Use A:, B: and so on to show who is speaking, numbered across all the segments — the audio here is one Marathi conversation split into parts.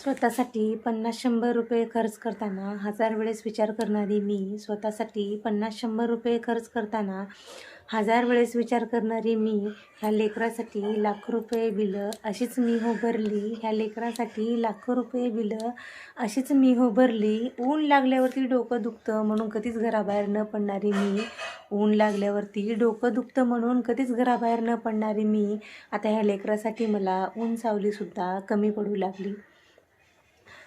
A: स्वतःसाठी 50-100 रुपये खर्च करताना 1000 वेळेस विचार करणारी मी, स्वतःसाठी 50-100 रुपये खर्च करताना 1000 वेळेस विचार करणारी मी, ह्या लेकरासाठी लाखो रुपये बिलं अशीच मी हो भरली, ह्या लेकरासाठी लाखो रुपये बिलं अशीच मी हो भरली. ऊन लागल्यावरती डोकं दुखतं म्हणून कधीच घराबाहेर न पडणारी मी, ऊन लागल्यावरती डोकं दुखतं म्हणून कधीच घराबाहेर न पडणारी मी, आता ह्या लेकरासाठी मला ऊन सावलीसुद्धा कमी पडू लागली.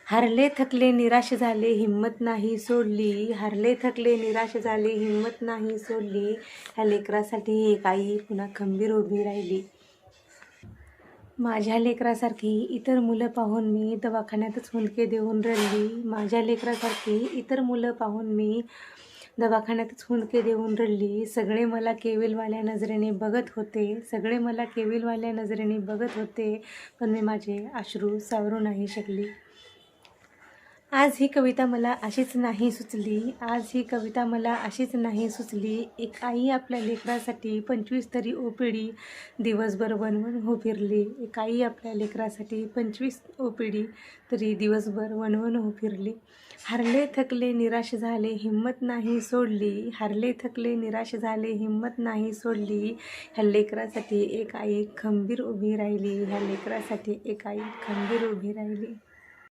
A: हारले थकले निराश झाले हिंमत नाही सोडली, हारले थकले निराश झाले हिंमत नाही सोडली, ह्या लेकरासाठी एक आई पुन्हा खंबीर उभी राहिली. माझ्या लेकरासारखी इतर मुलं पाहून मी दवाखान्यातच हुंदके देऊन रडली, माझ्या लेकरासारखी इतर मुलं पाहून मी दवाखान्यातच हुंदके देऊन रडली. सगळे मला केविलवाल्या नजरेने बघत होते, सगळे मला केविलवाल्या नजरेने बघत होते, पण मी माझे अश्रू सावरू नाही शकली. आज ही कविता मला अशीच नाही सुचली, आज ही कविता मला अशीच नाही सुचली. एक आई आपल्या लेकरासाठी 25 तरी ओपिडी दिवसभर वणवण हो फिरली, एक आई आपल्या लेकरासाठी 25 ओपिडी तरी दिवसभर वणवण हो फिरली. हारले थकले निराश झाले हिंमत नाही सोडली, हारले थकले निराश झाले हिंमत नाही सोडली, ह्या लेकरासाठी एक आई खंबीर उभी राहिली, ह्या लेकरासाठी एक आई खंबीर उभी राहिली.